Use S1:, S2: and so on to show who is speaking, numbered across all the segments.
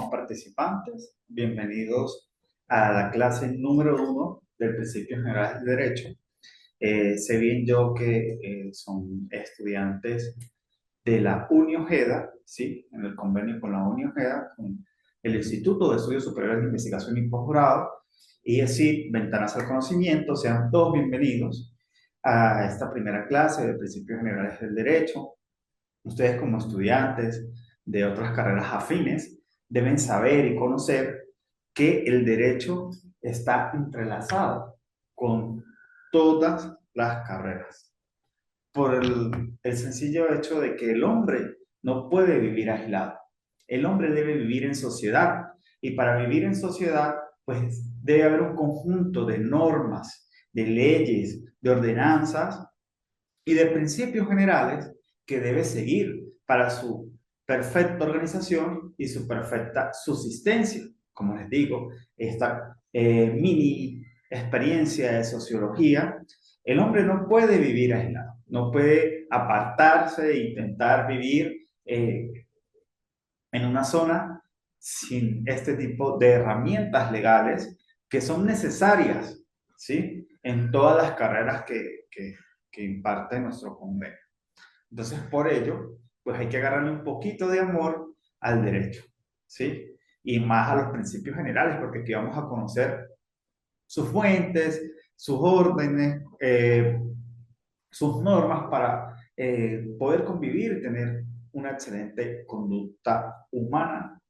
S1: estimados participantes, bienvenidos a la clase número 1 del Principios Generales del Derecho. Sé bien yo que son estudiantes de la UniOjeda, ¿sí? En el convenio con la UniOjeda, con el Instituto de Estudios Superiores de Investigación y Posgrado, y así, Ventanas al Conocimiento. Sean todos bienvenidos a esta primera clase de Principios Generales del Derecho. Ustedes como estudiantes de otras carreras afines deben saber y conocer que el derecho está entrelazado con todas las carreras por el sencillo hecho de que el hombre no puede vivir aislado. El hombre debe vivir en sociedad y para vivir en sociedad pues debe haber un conjunto de normas, de leyes, de ordenanzas y de principios generales que debe seguir para su perfecta organización y su perfecta subsistencia. Como les digo, esta mini experiencia de sociología, el hombre no puede vivir aislado, no puede apartarse e intentar vivir en una zona sin este tipo de herramientas legales que son necesarias, ¿sí? En todas las carreras que imparte nuestro convenio. Entonces, por ello, pues hay que agarrarle un poquito de amor al derecho, ¿sí? Y más a los principios generales, porque aquí vamos a conocer sus fuentes, sus órdenes, sus normas para poder convivir y tener una excelente conducta humana.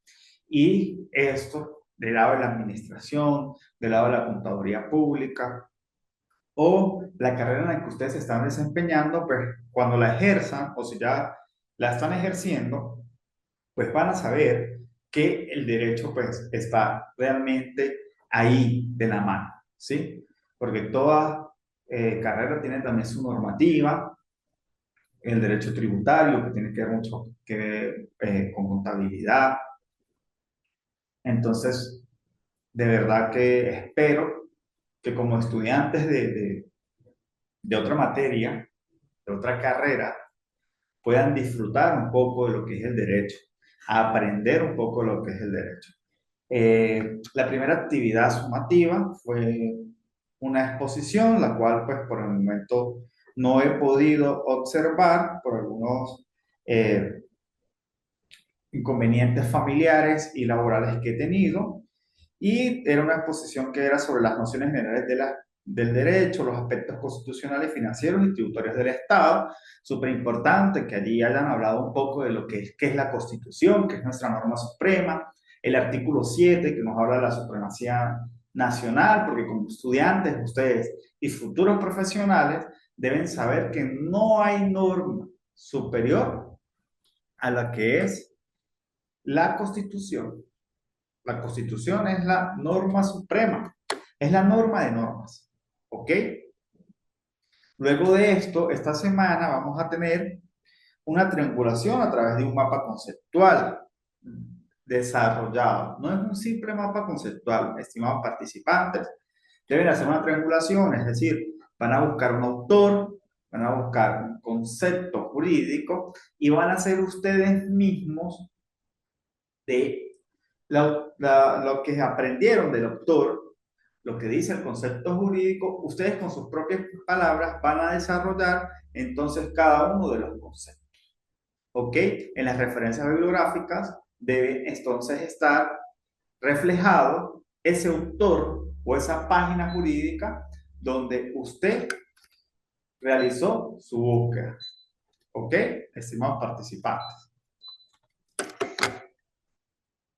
S1: Y esto del lado de la administración, del lado de la contaduría pública, o la carrera en la que ustedes se están desempeñando, pues cuando la ejerzan o si ya la están ejerciendo, pues van a saber que el derecho pues está realmente ahí de la mano, ¿sí? Porque toda carrera tiene también su normativa, el derecho tributario, que tiene que ver mucho que ver, con contabilidad. Entonces, de verdad que espero que como estudiantes de otra materia, de otra carrera, puedan disfrutar un poco de lo que es el derecho, aprender un poco de lo que es el derecho. La primera actividad sumativa fue una exposición, la cual pues por el momento no he podido observar por algunos eh, inconvenientes familiares y laborales que he tenido. Y era una exposición que era sobre las nociones generales del derecho, los aspectos constitucionales, financieros y tributarios del Estado. Súper importante que allí hayan hablado un poco de lo que es la Constitución, que es nuestra norma suprema, el artículo 7 que nos habla de la supremacía nacional, porque como estudiantes, ustedes y futuros profesionales deben saber que no hay norma superior a la que es la Constitución. La Constitución es la norma suprema, es la norma de normas. ¿Ok? Luego de esto, esta semana vamos a tener una triangulación a través de un mapa conceptual desarrollado. No es un simple mapa conceptual, estimados participantes. Deben hacer una triangulación, es decir, van a buscar un autor, van a buscar un concepto jurídico y van a ser ustedes mismos de lo que aprendieron del autor, lo que dice el concepto jurídico, ustedes con sus propias palabras van a desarrollar entonces cada uno de los conceptos. ¿Ok? En las referencias bibliográficas debe entonces estar reflejado ese autor o esa página jurídica donde usted realizó su búsqueda. ¿Ok? Estimados participantes.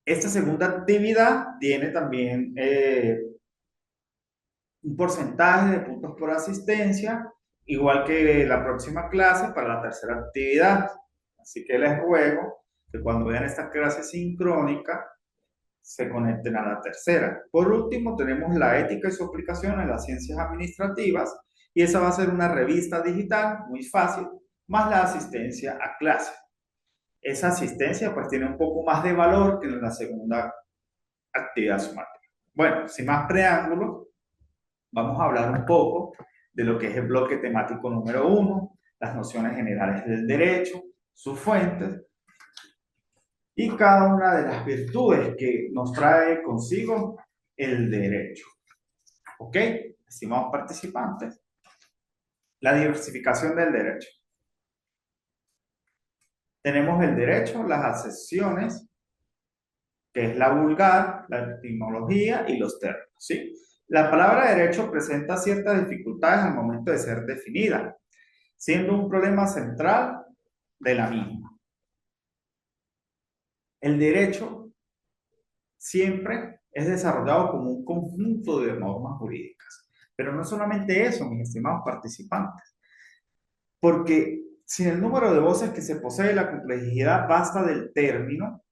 S1: Esta segunda actividad tiene también un porcentaje de puntos por asistencia, igual que la próxima clase para la tercera actividad. Así que les ruego que cuando vean esta clase sincrónica se conecten a la tercera. Por último, tenemos la ética y su aplicación en las ciencias administrativas y esa va a ser una revista digital muy fácil, más la asistencia a clase. Esa asistencia pues tiene un poco más de valor que en la segunda actividad sumativa. Bueno, sin más preámbulos, vamos a hablar un poco de lo que es el bloque temático número 1, las nociones generales del derecho, sus fuentes y cada una de las virtudes que nos trae consigo el derecho. ¿Ok? Estimados participantes, la diversificación del derecho. Tenemos el derecho, las acepciones, que es la vulgar, la etimología y los términos, ¿sí? La palabra derecho presenta ciertas dificultades al momento de ser definida, siendo un problema central de la misma. El derecho siempre es desarrollado como un conjunto de normas jurídicas, pero no solamente eso, mis estimados participantes, porque sin el número de voces que se posee, la complejidad basta del término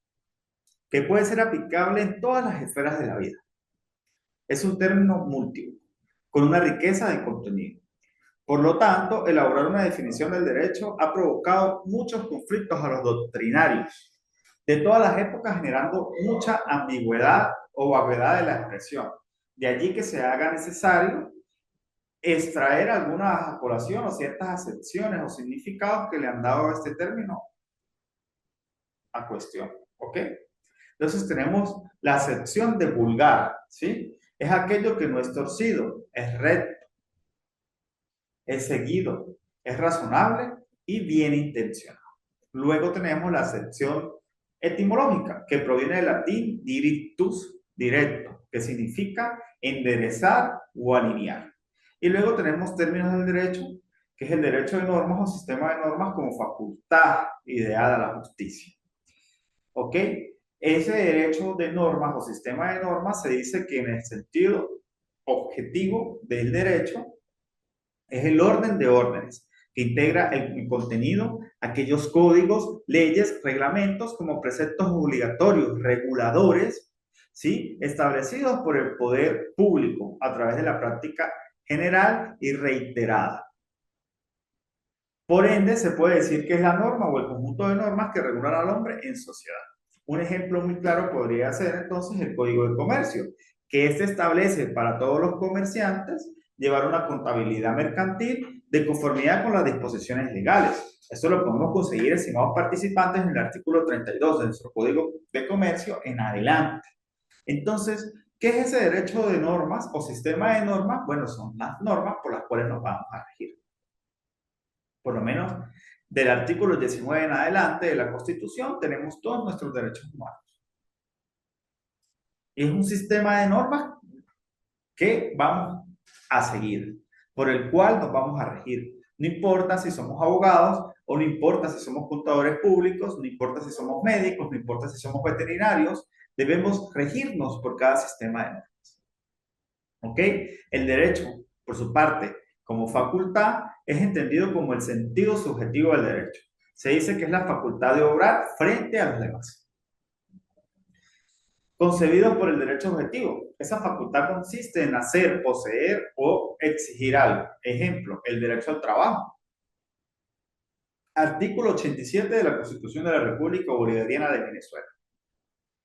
S1: que puede ser aplicable en todas las esferas de la vida. Es un término múltiple, con una riqueza de contenido. Por lo tanto, elaborar una definición del derecho ha provocado muchos conflictos a los doctrinarios de todas las épocas, generando mucha ambigüedad o vaguedad de la expresión. De allí que se haga necesario extraer algunas a colación o ciertas acepciones o significados que le han dado a este término a cuestión. ¿Ok? Entonces tenemos la acepción de vulgar, ¿sí? Es aquello que no es torcido, es recto, es seguido, es razonable y bien intencionado. Luego tenemos la acepción etimológica, que proviene del latín directus, directo, que significa enderezar o alinear. Y luego tenemos términos del derecho, que es el derecho de normas o sistema de normas como facultad ideada a la justicia. ¿Ok? Ese derecho de normas o sistema de normas se dice que en el sentido objetivo del derecho es el orden de órdenes que integra el contenido, aquellos códigos, leyes, reglamentos como preceptos obligatorios, reguladores, ¿sí? Establecidos por el poder público a través de la práctica general y reiterada. Por ende, se puede decir que es la norma o el conjunto de normas que regulan al hombre en sociedad. Un ejemplo muy claro podría ser entonces el Código de Comercio, que este establece para todos los comerciantes llevar una contabilidad mercantil de conformidad con las disposiciones legales. Esto lo podemos conseguir, estimados participantes, en el artículo 32 de nuestro Código de Comercio en adelante. Entonces, ¿qué es ese derecho de normas o sistema de normas? Bueno, son las normas por las cuales nos vamos a regir. Por lo menos del artículo 19 en adelante de la Constitución, tenemos todos nuestros derechos humanos. Es un sistema de normas que vamos a seguir, por el cual nos vamos a regir. No importa si somos abogados, o no importa si somos contadores públicos, no importa si somos médicos, no importa si somos veterinarios, debemos regirnos por cada sistema de normas. ¿Ok? El derecho, por su parte, como facultad, es entendido como el sentido subjetivo del derecho. Se dice que es la facultad de obrar frente a los demás. Concebido por el derecho objetivo. Esa facultad consiste en hacer, poseer o exigir algo. Ejemplo, el derecho al trabajo. Artículo 87 de la Constitución de la República Bolivariana de Venezuela.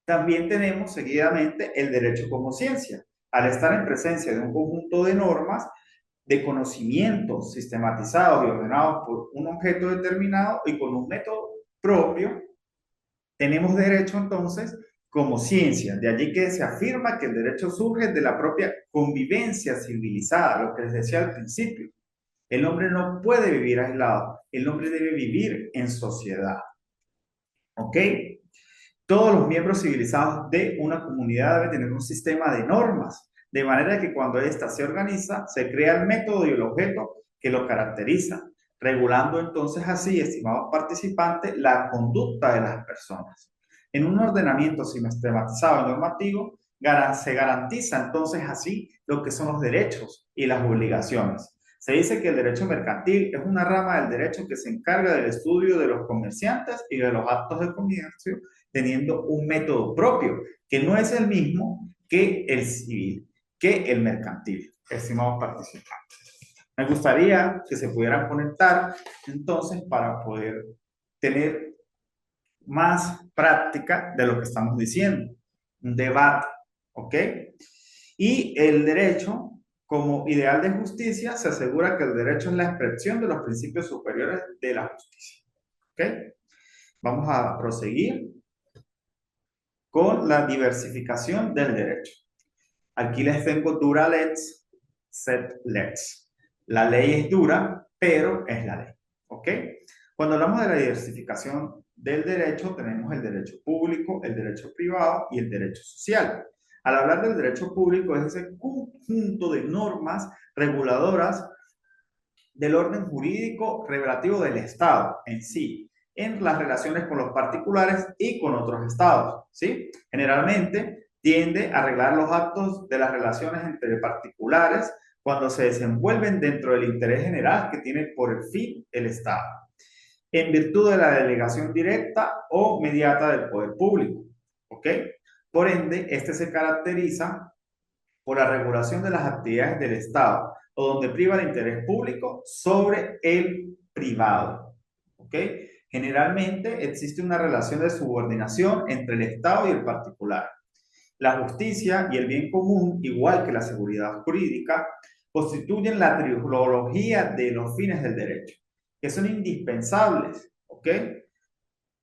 S1: También tenemos seguidamente el derecho como ciencia. Al estar en presencia de un conjunto de normas, de conocimientos sistematizados y ordenados por un objeto determinado y con un método propio, tenemos derecho entonces como ciencia. De allí que se afirma que el derecho surge de la propia convivencia civilizada, lo que les decía al principio. El hombre no puede vivir aislado, el hombre debe vivir en sociedad. ¿Ok? Todos los miembros civilizados de una comunidad deben tener un sistema de normas, de manera que cuando ésta se organiza, se crea el método y el objeto que lo caracteriza, regulando entonces así, estimados participantes, la conducta de las personas. En un ordenamiento sistematizado y normativo, se garantiza entonces así lo que son los derechos y las obligaciones. Se dice que el derecho mercantil es una rama del derecho que se encarga del estudio de los comerciantes y de los actos de comercio, teniendo un método propio, que no es el mismo que el civil, que el mercantil, estimados participantes. Me gustaría que se pudieran conectar entonces para poder tener más práctica de lo que estamos diciendo, un debate, ¿ok? Y el derecho, como ideal de justicia, se asegura que el derecho es la expresión de los principios superiores de la justicia, ¿ok? Vamos a proseguir. con la diversificación del derecho. Aquí les tengo dura lex, sed lex. La ley es dura, pero es la ley. ¿Ok? Cuando hablamos de la diversificación del derecho, tenemos el derecho público, el derecho privado y el derecho social. Al hablar del derecho público es ese conjunto de normas reguladoras del orden jurídico relativo del Estado en sí, en las relaciones con los particulares y con otros estados, ¿sí? Generalmente tiende a arreglar los actos de las relaciones entre particulares cuando se desenvuelven dentro del interés general que tiene por el fin el Estado, en virtud de la delegación directa o mediata del poder público, ¿ok? Por ende, este se caracteriza por la regulación de las actividades del Estado o donde priva el interés público sobre el privado. ¿Ok? Generalmente existe una relación de subordinación entre el Estado y el particular. La justicia y el bien común, igual que la seguridad jurídica, constituyen la trilogía de los fines del derecho, que son indispensables. ¿Ok?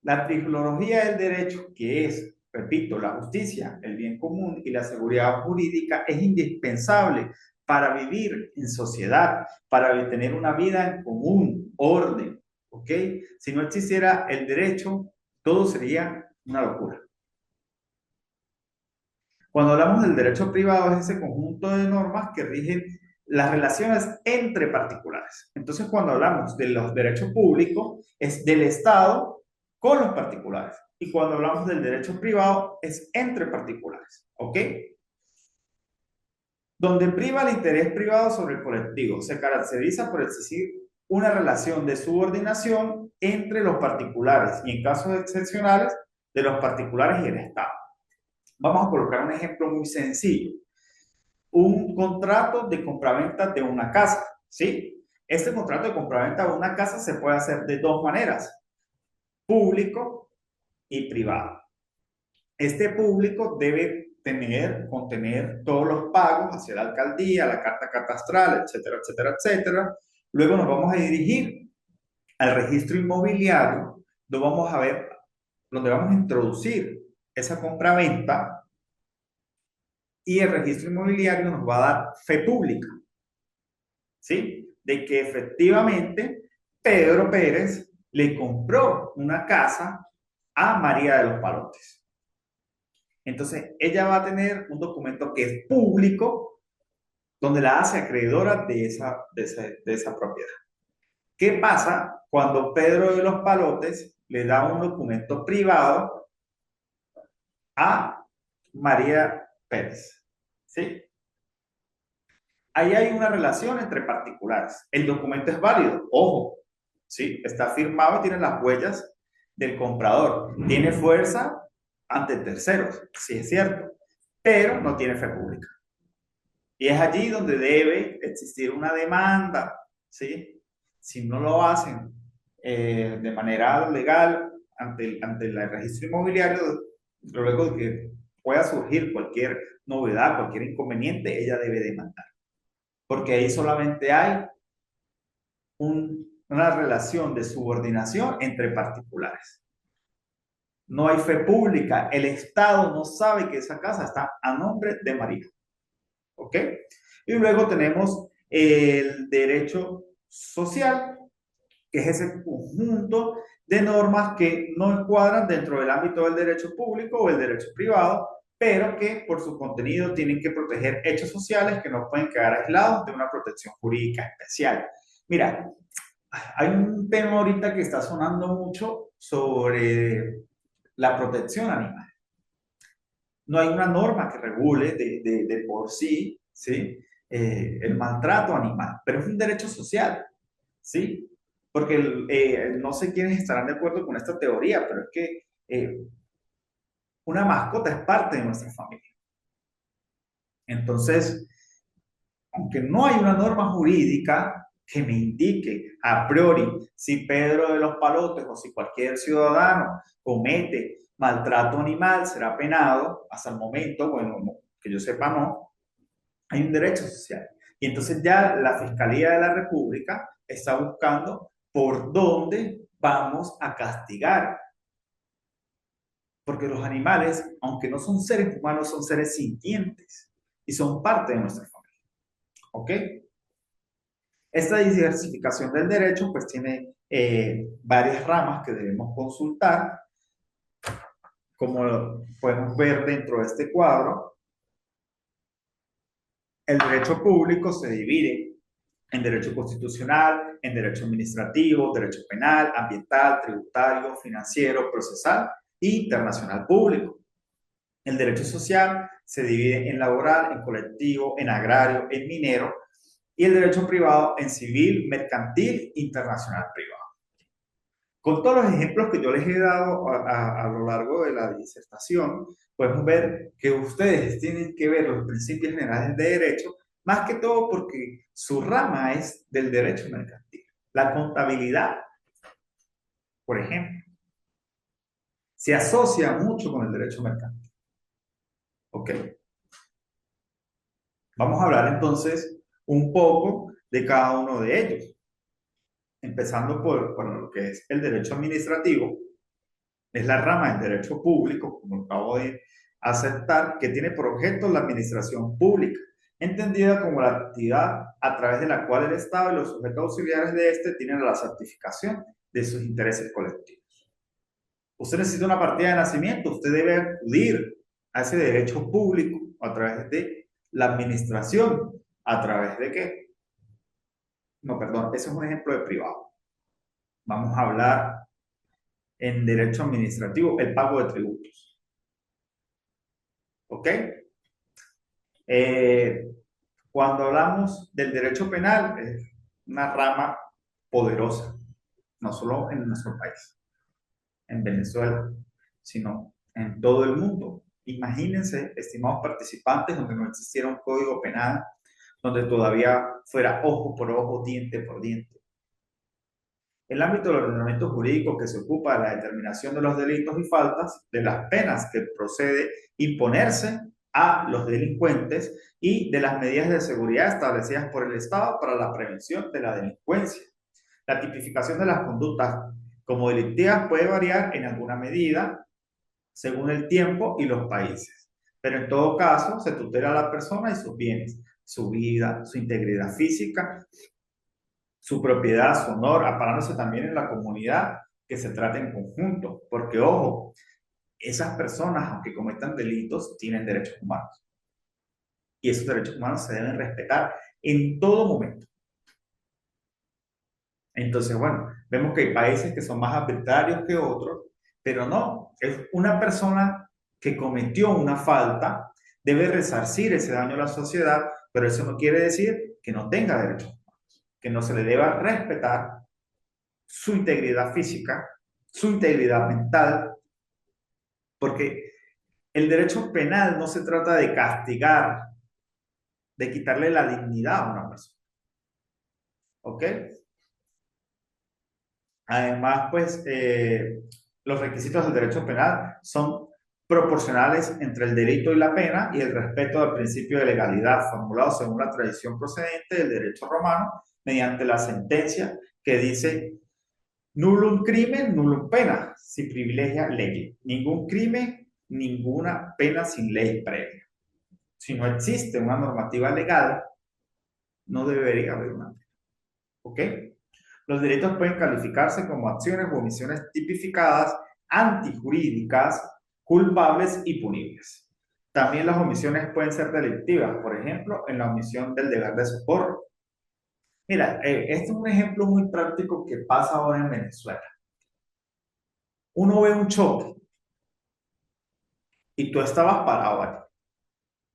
S1: La trilogía del derecho, que es, repito, la justicia, el bien común y la seguridad jurídica, es indispensable para vivir en sociedad, para tener una vida en común, orden, ¿ok? Si no existiera el derecho, todo sería una locura. Cuando hablamos del derecho privado, es ese conjunto de normas que rigen las relaciones entre particulares. Entonces, cuando hablamos de los derechos públicos, es del Estado con los particulares. Y cuando hablamos del derecho privado, es entre particulares. ¿Ok? Donde priva el interés privado sobre el colectivo, se caracteriza por existir una relación de subordinación entre los particulares y en casos excepcionales de los particulares y el Estado. Vamos a colocar un ejemplo muy sencillo. Un contrato de compraventa de una casa, ¿sí? Este contrato de compraventa de una casa se puede hacer de dos maneras, público y privado. Este público debe contener todos los pagos hacia la alcaldía, la carta catastral, etcétera, etcétera, etcétera. Luego nos vamos a dirigir al registro inmobiliario, donde vamos a introducir esa compraventa y el registro inmobiliario nos va a dar fe pública, ¿sí? De que efectivamente Pedro Pérez le compró una casa a María de los Palotes. Entonces, ella va a tener un documento que es público, donde la hace acreedora de esa propiedad. ¿Qué pasa cuando Pedro de los Palotes le da un documento privado a María Pérez? ¿Sí? Ahí hay una relación entre particulares. El documento es válido, ojo, ¿sí? Está firmado y tiene las huellas del comprador. Tiene fuerza ante terceros, sí es cierto, pero no tiene fe pública. Y es allí donde debe existir una demanda, ¿sí? Si no lo hacen de manera legal ante el registro inmobiliario, luego de que pueda surgir cualquier novedad, cualquier inconveniente, ella debe demandar. Porque ahí solamente hay una relación de subordinación entre particulares. No hay fe pública, el Estado no sabe que esa casa está a nombre de María. ¿Ok? Y luego tenemos el derecho social, que es ese conjunto de normas que no encuadran dentro del ámbito del derecho público o el derecho privado, pero que por su contenido tienen que proteger hechos sociales que no pueden quedar aislados de una protección jurídica especial. Mira, hay un tema ahorita que está sonando mucho sobre la protección animal. No hay una norma que regule de por sí, ¿sí? El maltrato animal, pero es un derecho social, ¿sí? Porque no sé quiénes estarán de acuerdo con esta teoría, pero es que una mascota es parte de nuestra familia. Entonces, aunque no hay una norma jurídica que me indique a priori si Pedro de los Palotes o si cualquier ciudadano comete maltrato animal, será penado, hasta el momento, bueno, que yo sepa no, hay un derecho social. Y entonces ya la Fiscalía de la República está buscando por dónde vamos a castigar. porque los animales, aunque no son seres humanos, son seres sintientes y son parte de nuestra familia. ¿Ok? Esta diversificación del derecho pues tiene varias ramas que debemos consultar, como podemos ver dentro de este cuadro. El derecho público se divide en derecho constitucional, en derecho administrativo, derecho penal, ambiental, tributario, financiero, procesal e internacional público. El derecho social se divide en laboral, en colectivo, en agrario, en minero, y el derecho privado en civil, mercantil, internacional privado. Con todos los ejemplos que yo les he dado a lo largo de la disertación, podemos ver que ustedes tienen que ver los principios generales de derecho, más que todo porque su rama es del derecho mercantil. La contabilidad, por ejemplo, se asocia mucho con el derecho mercantil. ¿Ok? Vamos a hablar entonces un poco de cada uno de ellos, empezando por lo que es el derecho administrativo. Es la rama del derecho público, como acabo de aceptar, que tiene por objeto la administración pública, entendida como la actividad a través de la cual el Estado y los sujetos auxiliares de este tienen la certificación de sus intereses colectivos. Usted necesita una partida de nacimiento, usted debe acudir a ese derecho público a través de la administración. ¿A través de qué? No, perdón, ese es un ejemplo de privado. Vamos a hablar en derecho administrativo, el pago de tributos. ¿Ok? Eh, Cuando hablamos del derecho penal, es una rama poderosa, no solo en nuestro país, en Venezuela, sino en todo el mundo. Imagínense, estimados participantes, donde no existiera un código penal, donde todavía fuera ojo por ojo, diente por diente. El ámbito del ordenamiento jurídico que se ocupa de la determinación de los delitos y faltas, de las penas que procede imponerse a los delincuentes y de las medidas de seguridad establecidas por el Estado para la prevención de la delincuencia. La tipificación de las conductas como delictivas puede variar en alguna medida según el tiempo y los países, pero en todo caso se tutela a la persona y sus bienes, su vida, su integridad física, su propiedad, su honor, amparándose también en la comunidad que se trate en conjunto, porque ojo, esas personas, aunque cometan delitos, tienen derechos humanos. Y esos derechos humanos se deben respetar en todo momento. Entonces, bueno, vemos que hay países que son más arbitrarios que otros, pero no, es una persona que cometió una falta, debe resarcir ese daño a la sociedad, pero eso no quiere decir que no tenga derechos humanos, que no se le deba respetar su integridad física, su integridad mental, porque el derecho penal no se trata de castigar, de quitarle la dignidad a una persona. ¿Ok? Además, pues, los requisitos del derecho penal son proporcionales entre el delito y la pena y el respeto al principio de legalidad, formulado según la tradición procedente del derecho romano, mediante la sentencia que dice nullum crimen, nullum pena, si privilegia ley. Ningún crimen, ninguna pena sin ley previa. Si no existe una normativa legal, no debería haber una pena. ¿Ok? Los delitos pueden calificarse como acciones o omisiones tipificadas, antijurídicas, culpables y punibles. También las omisiones pueden ser delictivas, por ejemplo, en la omisión del deber de socorro. Mira, este es un ejemplo muy práctico que pasa ahora en Venezuela. Uno ve un choque y tú estabas parado ahí,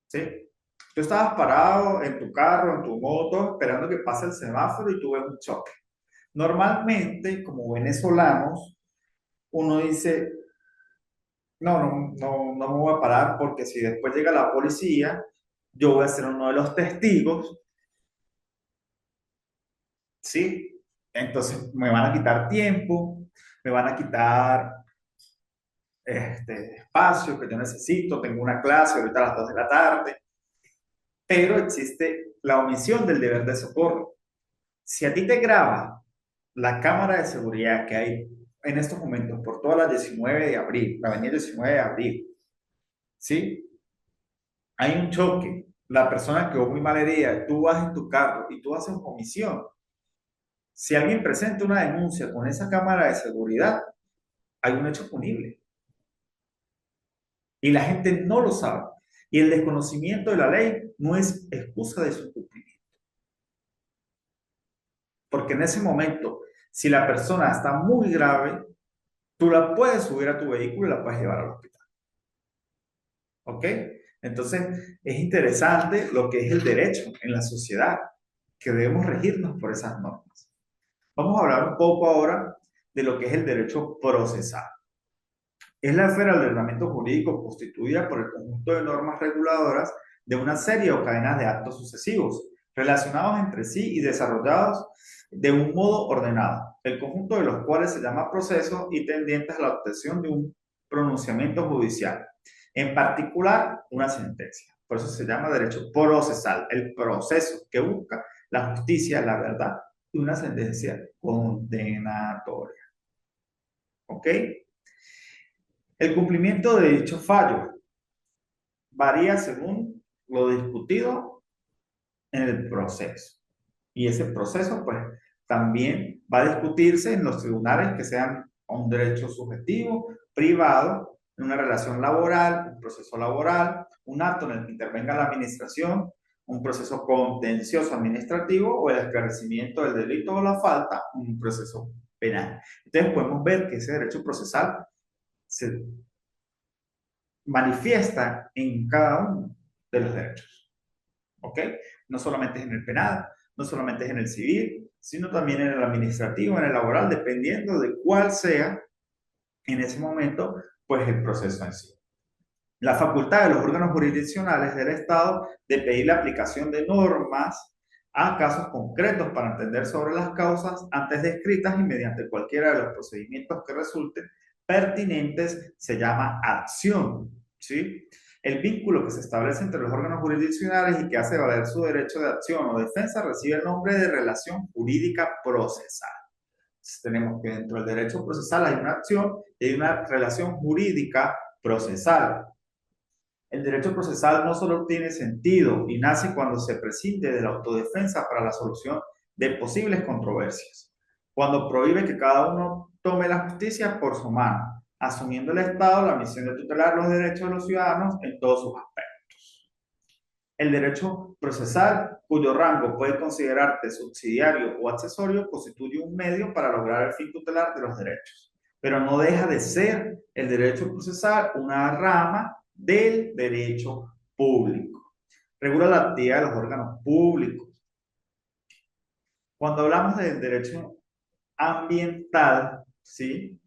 S1: ¿sí? Tú estabas parado en tu carro, en tu moto, esperando que pase el semáforo y tú ves un choque. Normalmente, como venezolanos, uno dice, no me voy a parar porque si después llega la policía, yo voy a ser uno de los testigos, ¿sí? Entonces me van a quitar tiempo, me van a quitar espacio que yo necesito, tengo una clase ahorita a las 2 de la tarde, pero existe la omisión del deber de socorro. Si a ti te graba la cámara de seguridad que hay en estos momentos por toda la 19 de abril, la avenida 19 de abril, ¿sí? Hay un choque, la persona quedó muy mal herida, tú vas en tu carro y tú haces omisión. Si alguien presenta una denuncia con esa cámara de seguridad, hay un hecho punible y la gente no lo sabe. Y el desconocimiento de la ley no es excusa de su cumplimiento. Porque en ese momento, si la persona está muy grave, tú la puedes subir a tu vehículo y la puedes llevar al hospital. ¿Ok? Entonces, es interesante lo que es el derecho en la sociedad, que debemos regirnos por esas normas. Vamos a hablar un poco ahora de lo que es el derecho procesal. Es la esfera del ordenamiento jurídico constituida por el conjunto de normas reguladoras de una serie o cadenas de actos sucesivos, relacionados entre sí y desarrollados de un modo ordenado, el conjunto de los cuales se llama proceso y tendientes a la obtención de un pronunciamiento judicial, en particular una sentencia. Por eso se llama derecho procesal, el proceso que busca la justicia, la verdad y una sentencia condenatoria. ¿Ok? El cumplimiento de dicho fallo varía según lo discutido en el proceso. Y ese proceso, pues, también va a discutirse en los tribunales que sean un derecho subjetivo, privado, en una relación laboral, un proceso laboral, un acto en el que intervenga la administración, un proceso contencioso administrativo o el esclarecimiento del delito o la falta, un proceso penal. Entonces podemos ver que ese derecho procesal se manifiesta en cada uno de los derechos. ¿Ok? No solamente es en el penal, no solamente es en el civil, sino también en el administrativo, en el laboral, dependiendo de cuál sea en ese momento, pues el proceso en sí. La facultad de los órganos jurisdiccionales del Estado de pedir la aplicación de normas a casos concretos para entender sobre las causas antes descritas y mediante cualquiera de los procedimientos que resulten pertinentes se llama acción, ¿sí? El vínculo que se establece entre los órganos jurisdiccionales y que hace valer su derecho de acción o defensa recibe el nombre de relación jurídica procesal. Entonces, tenemos que dentro del derecho procesal hay una acción y hay una relación jurídica procesal. El derecho procesal no solo tiene sentido y nace cuando se prescinde de la autodefensa para la solución de posibles controversias, cuando prohíbe que cada uno tome la justicia por su mano, asumiendo el Estado la misión de tutelar los derechos de los ciudadanos en todos sus aspectos. El derecho procesal, cuyo rango puede considerarse subsidiario o accesorio, constituye un medio para lograr el fin tutelar de los derechos, pero no deja de ser el derecho procesal una rama del derecho público. Regula la actividad de los órganos públicos. Cuando hablamos del derecho ambiental, ¿sí?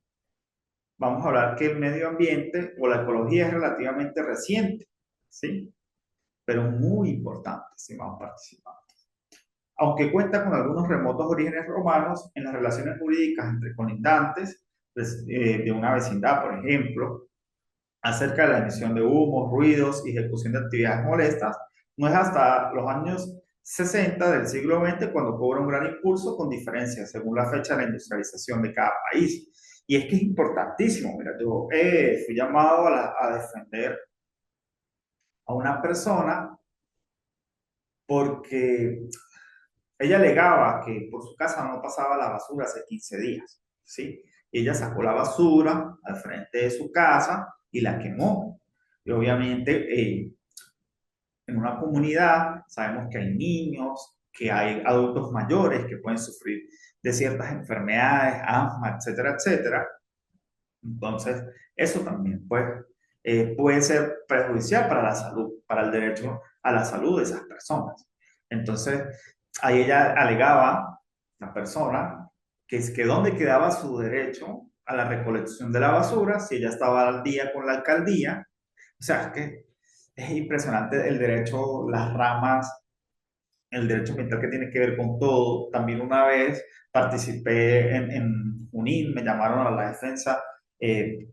S1: Vamos a hablar que el medio ambiente o la ecología es relativamente reciente, ¿sí? Pero muy importante, estimados participantes. Aunque cuenta con algunos remotos orígenes romanos en las relaciones jurídicas entre colindantes de una vecindad, por ejemplo, acerca de la emisión de humos, ruidos y ejecución de actividades molestas, no es hasta los años 60 del siglo XX cuando cobra un gran impulso con diferencias según la fecha de la industrialización de cada país. Y es que es importantísimo. Mira, yo fui llamado a defender a una persona porque ella alegaba que por su casa no pasaba la basura hace 15 días, ¿sí? Y ella sacó la basura al frente de su casa y la quemó. Y obviamente en una comunidad sabemos que hay niños, que hay adultos mayores que pueden sufrir de ciertas enfermedades, asma, etcétera, etcétera. Entonces, eso también pues, puede ser perjudicial para la salud, para el derecho a la salud de esas personas. Entonces, ahí ella alegaba, la persona, que es que dónde quedaba su derecho a la recolección de la basura si ella estaba al día con la alcaldía. O sea, es que es impresionante el derecho, las ramas, el derecho ambiental que tiene que ver con todo. También una vez participé en Junín, me llamaron a la defensa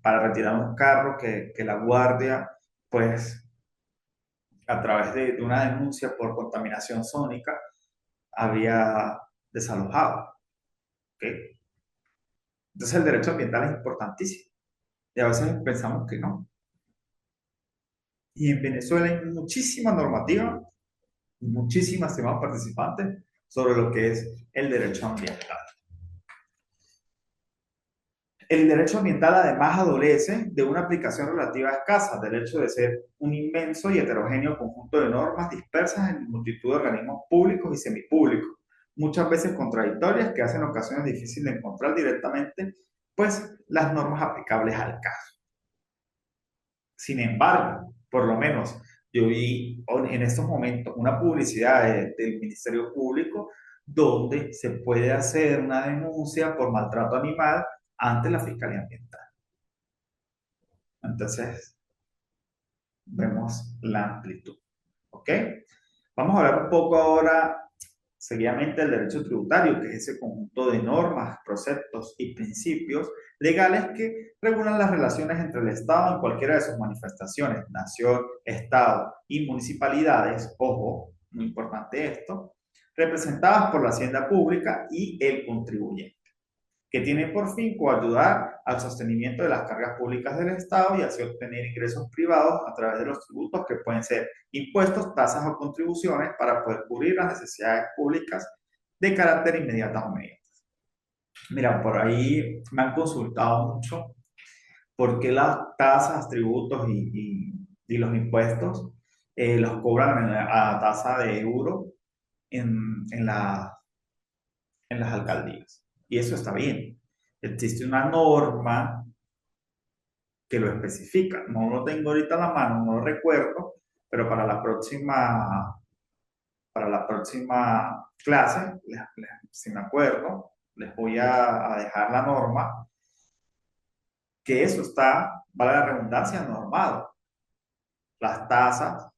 S1: para retirar un carro que la guardia, pues a través de una denuncia por contaminación sónica, había desalojado. ¿Okay? Entonces el derecho ambiental es importantísimo y a veces pensamos que no. Y en Venezuela hay muchísima normativa, muchísimas, estimados participantes, sobre lo que es el derecho ambiental. El derecho ambiental además adolece de una aplicación relativa escasa, del hecho de ser un inmenso y heterogéneo conjunto de normas dispersas en multitud de organismos públicos y semipúblicos, muchas veces contradictorias que hacen ocasiones difíciles de encontrar directamente, pues, las normas aplicables al caso. Sin embargo, por lo menos yo vi en estos momentos una publicidad del Ministerio Público donde se puede hacer una denuncia por maltrato animal ante la Fiscalía Ambiental. Entonces, vemos la amplitud. ¿Ok? Vamos a hablar un poco ahora, seguidamente, del derecho tributario, que es ese conjunto de normas, preceptos y principios legales que regulan las relaciones entre el Estado en cualquiera de sus manifestaciones, nación, Estado y municipalidades, ojo, muy importante esto, representadas por la hacienda pública y el contribuyente, que tiene por fin coayudar al sostenimiento de las cargas públicas del Estado y así obtener ingresos privados a través de los tributos que pueden ser impuestos, tasas o contribuciones para poder cubrir las necesidades públicas de carácter inmediatas o mediatas. Mira, por ahí me han consultado mucho por qué las tasas, tributos y los impuestos los cobran a tasa de euro en en las alcaldías. Y eso está bien. Existe una norma que lo especifica. No lo tengo ahorita en la mano, no lo recuerdo, pero para la próxima clase, si me acuerdo, les voy a dejar la norma, que eso está, vale la redundancia, normado. Las tasas,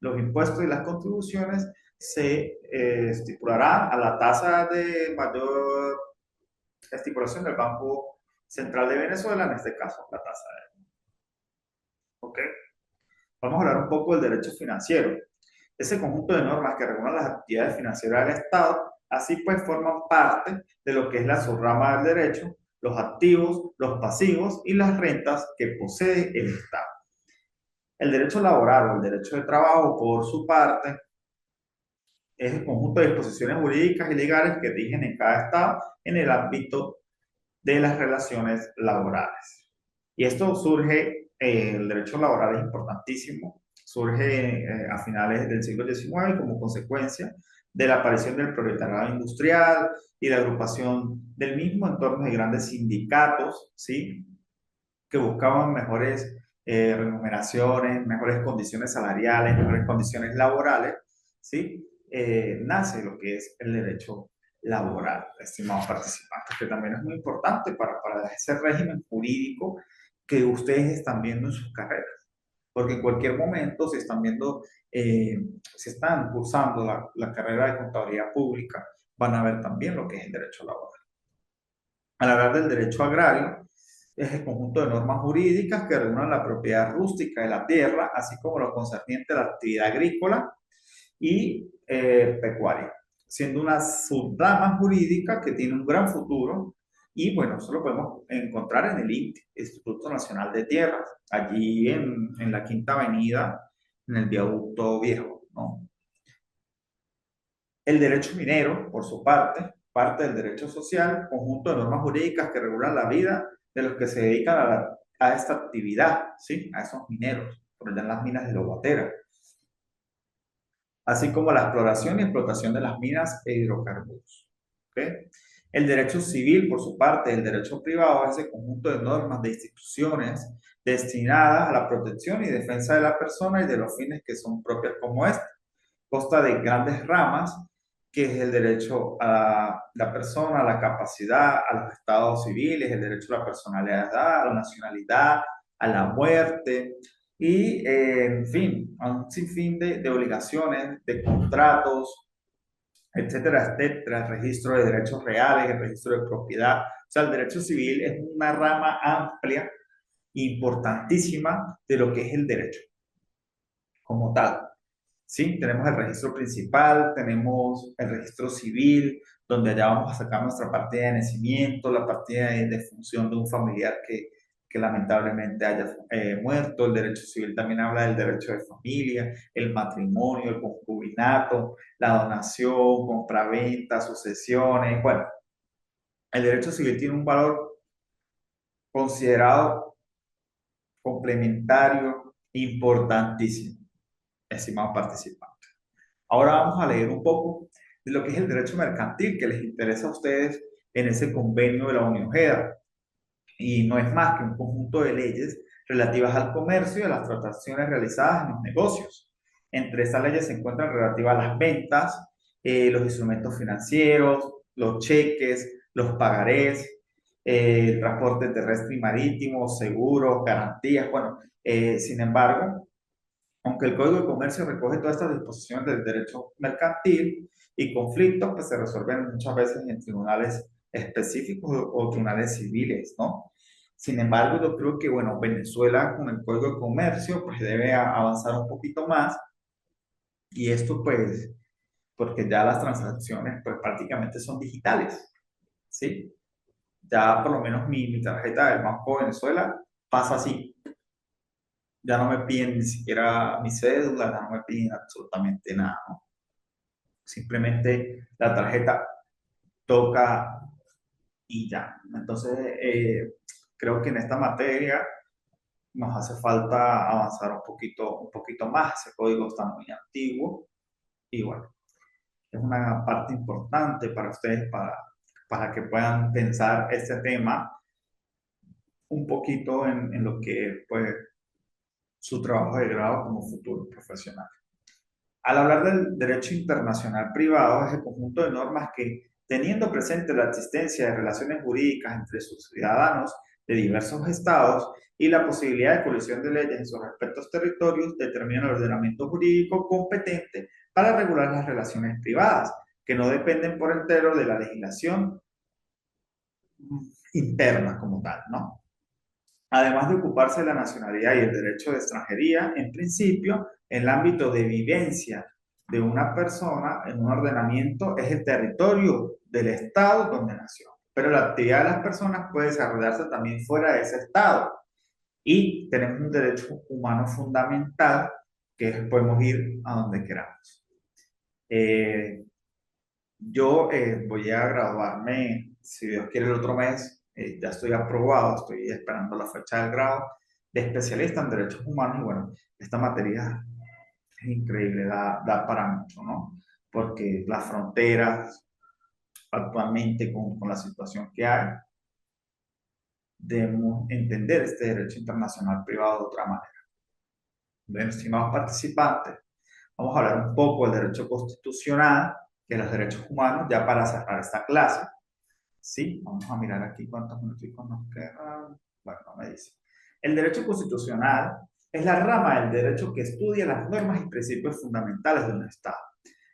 S1: los impuestos y las contribuciones se estipularán a la tasa de mayor estipulación del Banco Central de Venezuela, en este caso, la tasa de... ¿Ok? Vamos a hablar un poco del derecho financiero. Ese conjunto de normas que regulan las actividades financieras del Estado, así pues forman parte de lo que es la subrama del derecho, los activos, los pasivos y las rentas que posee el Estado. El derecho laboral o el derecho de trabajo, por su parte, es el conjunto de disposiciones jurídicas y legales que rigen en cada Estado en el ámbito de las relaciones laborales. Y esto surge, el derecho laboral es importantísimo, surge a finales del siglo XIX como consecuencia de la aparición del proletariado industrial y la agrupación del mismo en torno de grandes sindicatos, ¿sí? Que buscaban mejores remuneraciones, mejores condiciones salariales, mejores condiciones laborales, ¿sí? Nace lo que es el derecho laboral, estimados participantes, que también es muy importante para ese régimen jurídico que ustedes están viendo en sus carreras. Porque en cualquier momento se están viendo, se están cursando la carrera de contabilidad pública, van a ver también lo que es el derecho laboral. Al hablar del derecho agrario, es el conjunto de normas jurídicas que regulan la propiedad rústica de la tierra, así como lo concerniente a la actividad agrícola y pecuaria, siendo una subrama jurídica que tiene un gran futuro y bueno, eso lo podemos encontrar en el INTI, Instituto Nacional de Tierras, allí en la Quinta Avenida, en el viaducto viejo, ¿no? El derecho minero, por su parte, parte del derecho social, conjunto de normas jurídicas que regulan la vida de los que se dedican a esta actividad, ¿sí? A esos mineros, por ejemplo, en las minas de Lobatera, así como la exploración y explotación de las minas e hidrocarburos. ¿Okay? El derecho civil, por su parte, el derecho privado es ese conjunto de normas de instituciones destinadas a la protección y defensa de la persona y de los fines que son propias como esta. Consta de grandes ramas, que es el derecho a la persona, a la capacidad, a los estados civiles, el derecho a la personalidad, a la nacionalidad, a la muerte, y, en fin, a un sinfín de obligaciones, de contratos, etcétera, etcétera, el registro de derechos reales, el registro de propiedad. O sea, el derecho civil es una rama amplia, importantísima de lo que es el derecho como tal. ¿Sí? Tenemos el registro principal, tenemos el registro civil, donde allá vamos a sacar nuestra partida de nacimiento, la partida de función de un familiar que lamentablemente haya muerto. El derecho civil también habla del derecho de familia, el matrimonio, el concubinato, la donación, compraventa, sucesiones. Bueno, el derecho civil tiene un valor considerado complementario importantísimo, estimados participantes. Ahora vamos a leer un poco de lo que es el derecho mercantil que les interesa a ustedes en ese convenio de la Unión Ojeda. Y no es más que un conjunto de leyes relativas al comercio y a las transacciones realizadas en los negocios. Entre estas leyes se encuentran relativas a las ventas, los instrumentos financieros, los cheques, los pagarés, el transporte terrestre y marítimo, seguros, garantías. Bueno, sin embargo, aunque el Código de Comercio recoge todas estas disposiciones del derecho mercantil y conflictos, pues se resuelven muchas veces en tribunales específicos o tribunales civiles, ¿no? Sin embargo, yo creo que, bueno, Venezuela con el Código de Comercio, pues debe avanzar un poquito más y esto, pues, porque ya las transacciones, pues, prácticamente son digitales, ¿sí? Ya por lo menos mi tarjeta del Banco de Venezuela pasa así. Ya no me piden ni siquiera mi cédula, ya no me piden absolutamente nada, ¿no? Simplemente la tarjeta toca y ya. Entonces, creo que en esta materia nos hace falta avanzar un poquito más. Ese código está muy antiguo y bueno, es una parte importante para ustedes para que puedan pensar este tema un poquito en lo que pues su trabajo de grado como futuro profesional. Al hablar del derecho internacional privado, es el conjunto de normas que, teniendo presente la existencia de relaciones jurídicas entre sus ciudadanos de diversos estados y la posibilidad de colisión de leyes en sus respectivos territorios, determinan el ordenamiento jurídico competente para regular las relaciones privadas, que no dependen por entero de la legislación interna como tal, ¿no? Además de ocuparse de la nacionalidad y el derecho de extranjería, en principio, el ámbito de vivencia de una persona en un ordenamiento es el territorio del estado donde nació. Pero la actividad de las personas puede desarrollarse también fuera de ese estado. Y tenemos un derecho humano fundamental que podemos ir a donde queramos. Eh, yo voy a graduarme, si Dios quiere, el otro mes. Ya estoy aprobado, estoy esperando la fecha del grado de especialista en derechos humanos. Y bueno, esta materia es increíble, da para mucho, ¿no? Porque las fronteras, actualmente con la situación que hay, debemos entender este derecho internacional privado de otra manera. Bien, estimados participantes, vamos a hablar un poco del derecho constitucional, que es los derechos humanos, ya para cerrar esta clase. Sí, vamos a mirar aquí cuántos minutos nos quedan. Bueno, no me dice. El derecho constitucional es la rama del derecho que estudia las normas y principios fundamentales de un Estado,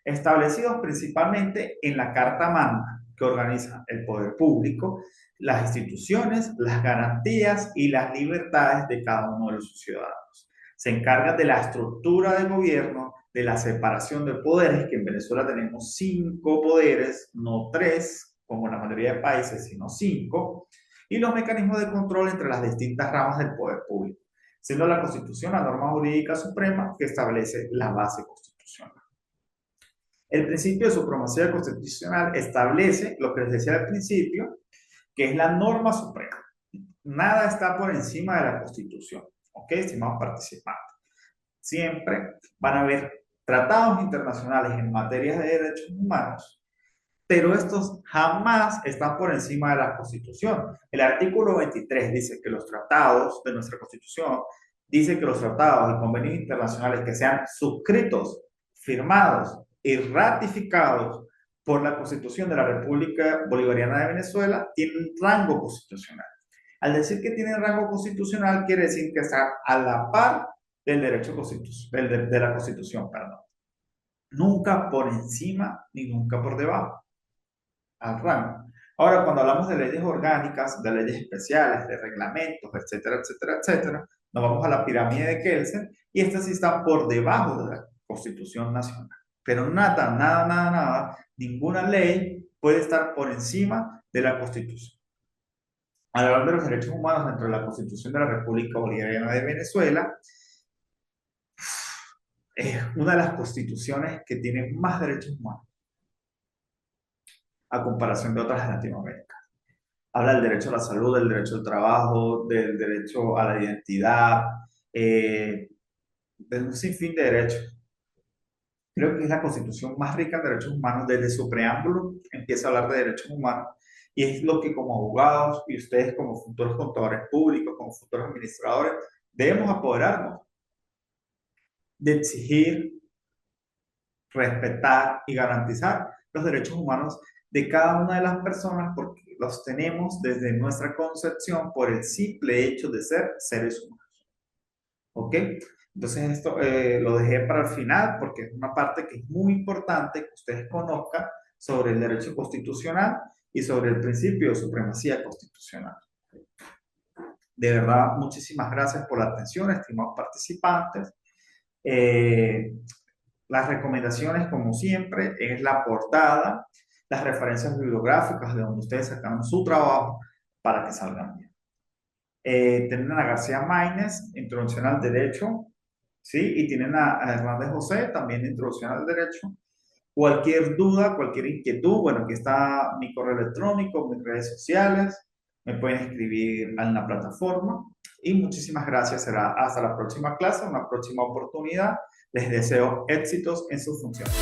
S1: establecidos principalmente en la Carta Magna, que organiza el poder público, las instituciones, las garantías y las libertades de cada uno de los ciudadanos. Se encarga de la estructura del gobierno, de la separación de poderes, que en Venezuela tenemos 5 poderes, no 3, como en la mayoría de países, sino 5, y los mecanismos de control entre las distintas ramas del poder público, siendo la Constitución la norma jurídica suprema que establece la base constitucional. El principio de supremacía constitucional establece lo que les decía al principio, que es la norma suprema. Nada está por encima de la Constitución, ¿ok? Estimados participantes. Siempre van a haber tratados internacionales en materia de derechos humanos, pero estos jamás están por encima de la Constitución. El artículo 23 dice que los tratados de nuestra Constitución, dice que los tratados y convenios internacionales que sean suscritos, firmados y ratificados por la Constitución de la República Bolivariana de Venezuela tienen rango constitucional. Al decir que tienen rango constitucional, quiere decir que están a la par del derecho constitucional, de la Constitución, perdón. Nunca por encima ni nunca por debajo, al rango. Ahora, cuando hablamos de leyes orgánicas, de leyes especiales, de reglamentos, etcétera, etcétera, etcétera, nos vamos a la pirámide de Kelsen y estas sí están por debajo de la Constitución Nacional. Pero nada, nada, nada, nada, ninguna ley puede estar por encima de la Constitución. Al hablar de los derechos humanos dentro de la Constitución de la República Bolivariana de Venezuela, es una de las constituciones que tiene más derechos humanos a comparación de otras de Latinoamérica. Habla del derecho a la salud, del derecho al trabajo, del derecho a la identidad, de un sinfín de derechos. Creo que es la constitución más rica en derechos humanos. Desde su preámbulo empieza a hablar de derechos humanos y es lo que como abogados y ustedes como futuros contadores públicos, como futuros administradores, debemos apoderarnos de exigir, respetar y garantizar los derechos humanos de cada una de las personas porque los tenemos desde nuestra concepción por el simple hecho de ser seres humanos. ¿Ok? Entonces esto lo dejé para el final porque es una parte que es muy importante que ustedes conozcan sobre el derecho constitucional y sobre el principio de supremacía constitucional. De verdad, muchísimas gracias por la atención, estimados participantes. Las recomendaciones, como siempre, es la portada, las referencias bibliográficas de donde ustedes sacaron su trabajo para que salgan bien. Tienen a García Maínez, Introducción al Derecho, ¿sí? Y tienen a Hernández José, también Introducción al Derecho. Cualquier duda, cualquier inquietud, bueno, aquí está mi correo electrónico, mis redes sociales, me pueden escribir en la plataforma. Y muchísimas gracias, será hasta la próxima clase, una próxima oportunidad. Les deseo éxitos en sus funciones.